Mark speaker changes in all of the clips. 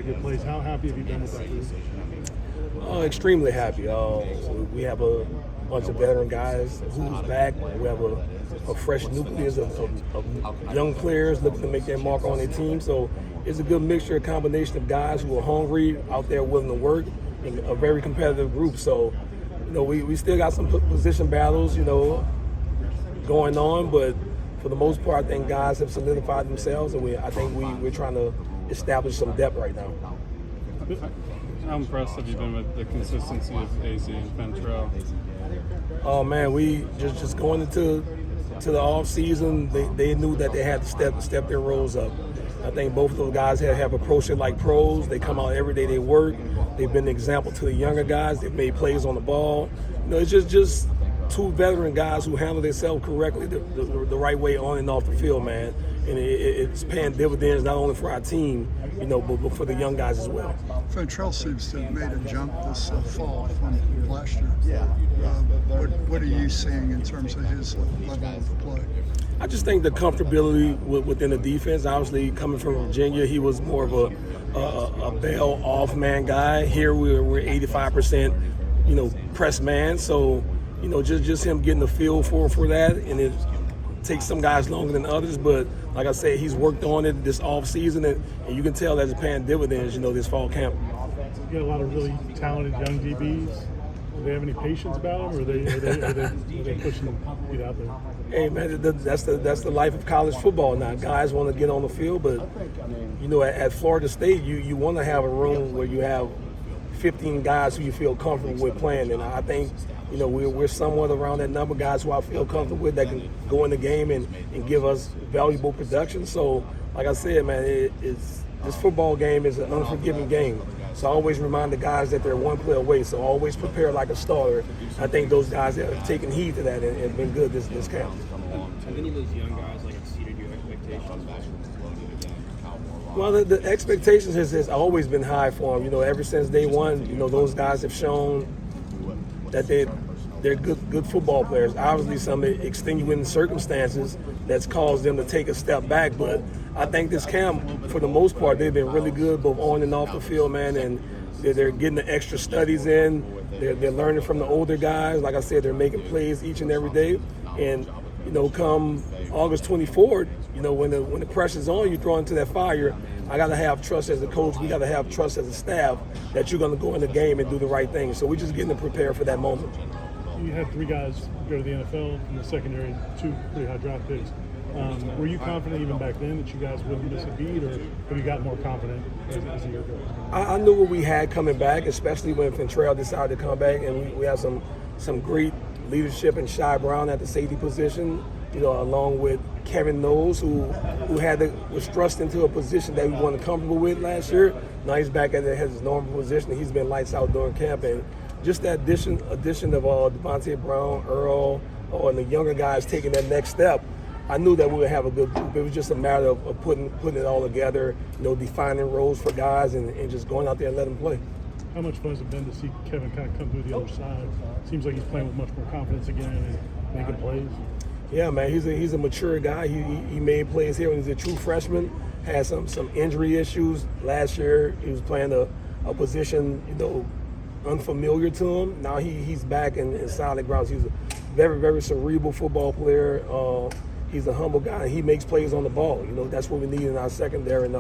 Speaker 1: good place. How happy have you been with that group?
Speaker 2: Extremely happy. We have a bunch of veteran guys who's back. We have a fresh nucleus of young players looking to make their mark on their team. So it's a good mixture, a combination of guys who are hungry, out there willing to work, and a very competitive group. So, we still got some position battles, going on, but for the most part, I think guys have solidified themselves, and I think we're trying to establish some depth right now.
Speaker 3: How impressed have you been with the consistency of AZ and Ventrell?
Speaker 2: Oh man, we just going into the off season, they knew that they had to step their roles up. I think both of those guys have approached it like pros. They come out every day, they work. They've been an example to the younger guys. They've made plays on the ball. It's just two veteran guys who handle themselves correctly the right way on and off the field, man. And it's paying dividends not only for our team, but for the young guys as well.
Speaker 4: Ventrell seems to have made a jump this fall from last year. What are you seeing in terms of his level of play?
Speaker 2: I just think the comfortability within the defense. Obviously, coming from Virginia, he was more of a bail off man guy. Here we're 85%, press man. So, just him getting the feel for that, and it takes some guys longer than others. But like I said, he's worked on it this off season, and you can tell that it's paying dividends. This fall camp.
Speaker 1: You got a lot of really talented young DBs. Do they have any patience about them, or are they pushing them to get out there?
Speaker 2: Hey man, that's the life of college football now. Guys want to get on the field, but at Florida State, you want to have a room where you have 15 guys who you feel comfortable with playing, and I think we're somewhat around that number of guys who I feel comfortable with that can go in the game and give us valuable production. So, like I said, man, this football game is an unforgiving game. So I always remind the guys that they're one play away. So always prepare like a starter. I think those guys have taken heed to that and been good this camp.
Speaker 5: Have any of those young guys exceeded your expectations?
Speaker 2: Well, the expectations has always been high for them. Ever since day one, those guys have shown that they're good football players. Obviously, some extenuating circumstances that's caused them to take a step back, but I think this camp, for the most part, they've been really good both on and off the field, man, and they're getting the extra studies in. They're learning from the older guys. Like I said, they're making plays each and every day. And, come August 24th, when the pressure's on, you throw into that fire. I got to have trust as a coach. We got to have trust as a staff that you're going to go in the game and do the right thing. So we're just getting to prepare for that moment.
Speaker 1: You had 3 guys go to the NFL in the secondary, 2 pretty high draft picks. Were you confident even back then that you guys wouldn't miss a beat, or have you gotten more confident as the year goes?
Speaker 2: I knew what we had coming back, especially when Ventrell decided to come back, and we have some great leadership in Shy Brown at the safety position, along with Kevin Knowles, who was thrust into a position that we weren't comfortable with last year. Now he's back at his normal position. He's been lights out during camp, and just that addition of Devontae Brown, Earl, and the younger guys taking that next step. I knew that we would have a good group. It was just a matter of putting it all together, defining roles for guys and just going out there and letting them play.
Speaker 1: How much fun has it been to see Kevin kind of come through the other side? Seems like he's playing with much more confidence again and making plays.
Speaker 2: Yeah, man, he's a mature guy. He made plays here when he was a true freshman. Had some injury issues last year. He was playing a position, unfamiliar to him. Now he's back in solid grounds. He's a very, very cerebral football player. He's a humble guy, and he makes plays on the ball. That's what we need in our secondary, and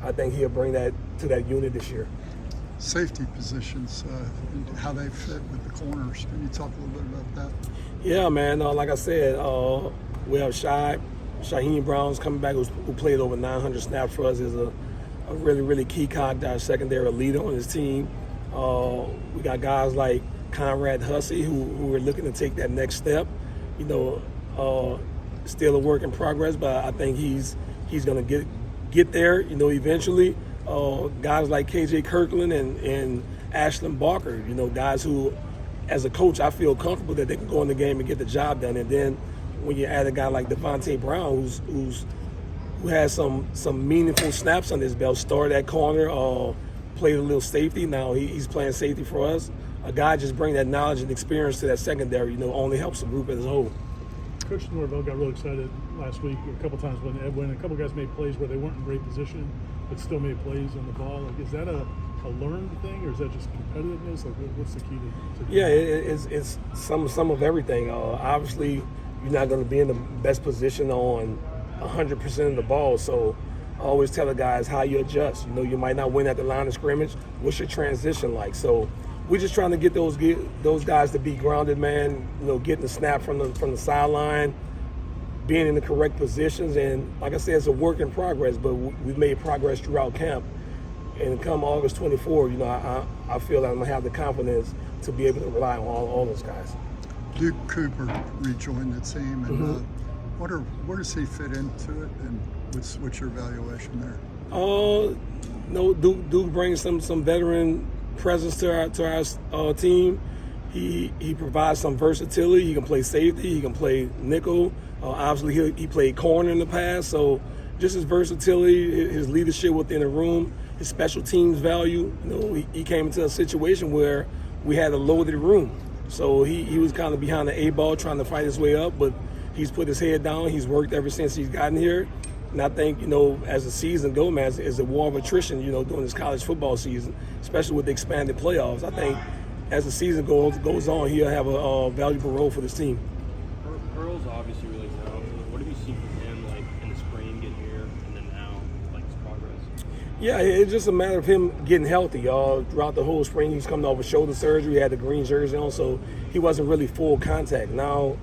Speaker 2: I think he'll bring that to that unit this year.
Speaker 4: Safety positions, how they fit with the corners. Can you talk a little bit about that?
Speaker 2: Yeah, man. Like I said, we have Shaheem Brown's coming back, who played over 900 snaps for us. Is a really, really key cog to our secondary, leader on his team. We got guys like Conrad Hussey who are looking to take that next step. Still a work in progress, but I think he's going to get there, eventually. Guys like KJ Kirkland and Ashlyn Barker, guys who, as a coach, I feel comfortable that they can go in the game and get the job done. And then when you add a guy like Devontae Brown, who has some meaningful snaps on his belt, started at corner, played a little safety. Now he's playing safety for us. A guy just bring that knowledge and experience to that secondary, only helps the group as a whole.
Speaker 1: Coach Norvell got real excited last week a couple times when a couple guys made plays where they weren't in great position. but still made plays on the ball. Like, is that a learned thing, or is that just competitiveness? Like, what's the key to
Speaker 2: Yeah, it's some of everything. Obviously, you're not going to be in the best position on 100% of the ball, so I always tell the guys how you adjust. You might not win at the line of scrimmage. What's your transition like? So we're just trying to get those guys to be grounded, man. Getting the snap from the sideline, being in the correct positions, and like I said, it's a work in progress. But we've made progress throughout camp. And come August 24, I feel that I'm gonna have the confidence to be able to rely on all those guys.
Speaker 4: Duke Cooper rejoined the team, and where does he fit into it, and what's your evaluation there?
Speaker 2: Duke brings some veteran presence to our team. He provides some versatility. He can play safety. He can play nickel. Obviously, he played corner in the past, so just his versatility, his leadership within the room, his special teams value. He came into a situation where we had a loaded room, so he was kind of behind the eight ball trying to fight his way up, but he's put his head down. He's worked ever since he's gotten here, and I think as the season goes, man, it's a war of attrition. During this college football season, especially with the expanded playoffs. I think as the season goes on, he'll have a valuable role for this team.
Speaker 5: Earl's obviously really talented. What have you seen from him, like in the spring, getting here, and then now, like his progress?
Speaker 2: Yeah, it's just a matter of him getting healthy. Throughout the whole spring, he's coming off a shoulder surgery. He had the green jersey on, so he wasn't really full contact. Now,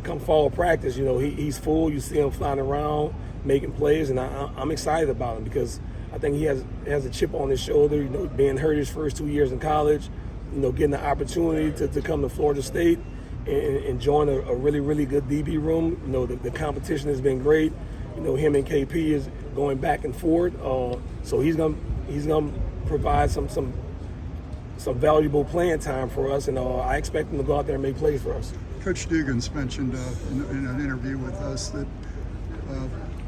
Speaker 2: come fall practice, he's full. You see him flying around, making plays, and I'm excited about him because I think he has a chip on his shoulder. Being hurt his first 2 years in college, getting the opportunity to come to Florida State and join a really, really good DB room. The competition has been great. Him and KP is going back and forth. So he's gonna provide some valuable playing time for us, and I expect him to go out there and make plays for us.
Speaker 4: Coach Dugan's mentioned in an interview with us that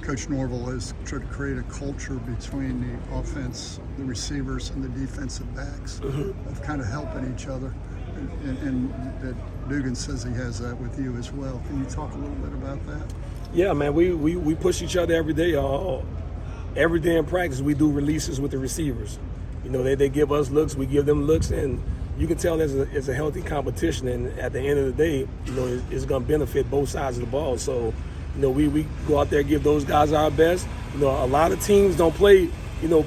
Speaker 4: Coach Norville has tried to create a culture between the offense, the receivers, and the defensive backs of kind of helping each other, and that Dugan says he has that with you as well. Can you talk a little bit about that?
Speaker 2: Yeah, man, we push each other every day. Every day in practice, we do releases with the receivers. They give us looks, we give them looks, and you can tell it's a healthy competition. And at the end of the day, it's going to benefit both sides of the ball. So, we go out there, give those guys our best. A lot of teams don't play,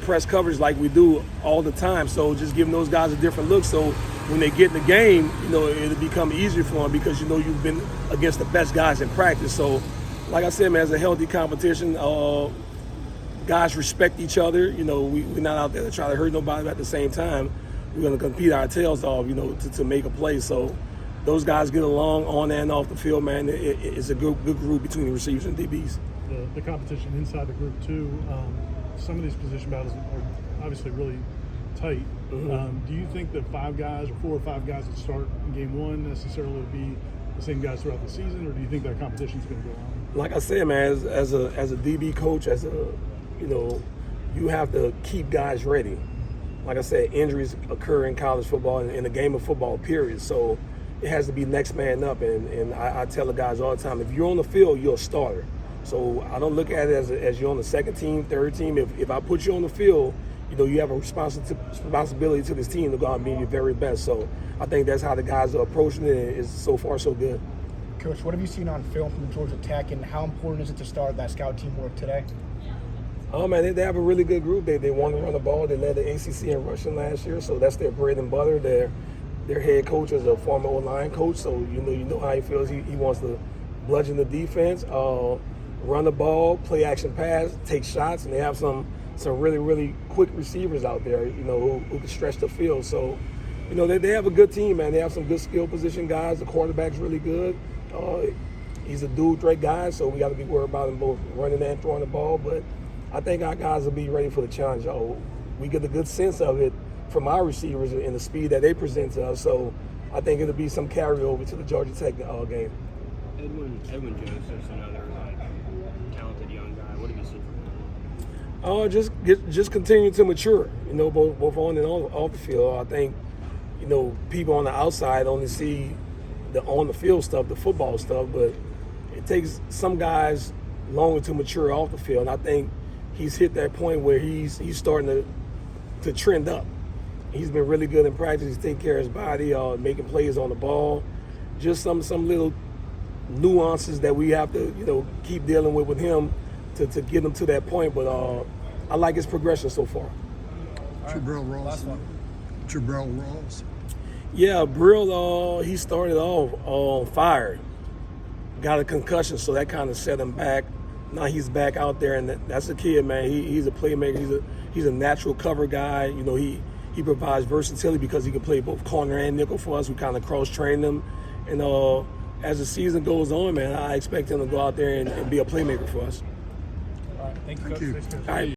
Speaker 2: press coverage like we do all the time. So just giving those guys a different look. So when they get in the game, it'll become easier for them because you've been against the best guys in practice. So, like I said, man, it's a healthy competition. Guys respect each other. We're not out there to try to hurt nobody, but at the same time, we're going to compete our tails off, to make a play. So those guys get along on and off the field, man. It's a good group between the receivers and DBs.
Speaker 1: The competition inside the group too. Some of these position battles are obviously really tight. Do you think that 5 guys or 4 or 5 guys that start in game one necessarily would be the same guys throughout the season, or do you think that competition is going to go on?
Speaker 2: Like I said, man, as a DB coach, you have to keep guys ready. Like I said, injuries occur in college football and in the game of football, period. So it has to be next man up. And I tell the guys all the time, if you're on the field, you're a starter. So I don't look at it as you're on the second team, third team. If I put you on the field, you have a responsibility to this team to go out and be your very best. So I think that's how the guys are approaching it, and it's so far so good.
Speaker 6: Coach, what have you seen on film from Georgia Tech, and how important is it to start that scout team work today?
Speaker 2: Oh, man, they have a really good group. They want to run the ball. They led the ACC in rushing last year, so that's their bread and butter. Their head coach is a former O-line coach, so you know how he feels. He wants to bludgeon the defense, run the ball, play action pass, take shots, and they have some really, really quick receivers out there, who can stretch the field. So, they have a good team, man. They have some good skill position guys. The quarterback's really good. He's a dual threat guy, so we got to be worried about him both running and throwing the ball. But I think our guys will be ready for the challenge. We get a good sense of it from our receivers and the speed that they present to us. So I think it'll be some carryover to the Georgia Tech game.
Speaker 5: Edwin Joseph's another talented young guy. What have you seen from him?
Speaker 2: Just continue to mature. Both on and off the field. I think people on the outside only see the on the field stuff, the football stuff, but it takes some guys longer to mature off the field. And I think he's hit that point where he's starting to trend up. He's been really good in practice. He's taking care of his body, making plays on the ball. Just some little nuances that we have to keep dealing with him to get him to that point. But I like his progression so far.
Speaker 4: Jabril Rawls.
Speaker 2: Yeah, Brill, he started off on fire. Got a concussion, so that kind of set him back. Now he's back out there, and that's a kid, man. He's a playmaker. He's a natural cover guy. He provides versatility because he can play both corner and nickel for us. We kind of cross-train him. And as the season goes on, man, I expect him to go out there and be a playmaker for us.
Speaker 6: All right, thank you,
Speaker 4: Thank
Speaker 6: Coach.
Speaker 4: you.
Speaker 2: All right.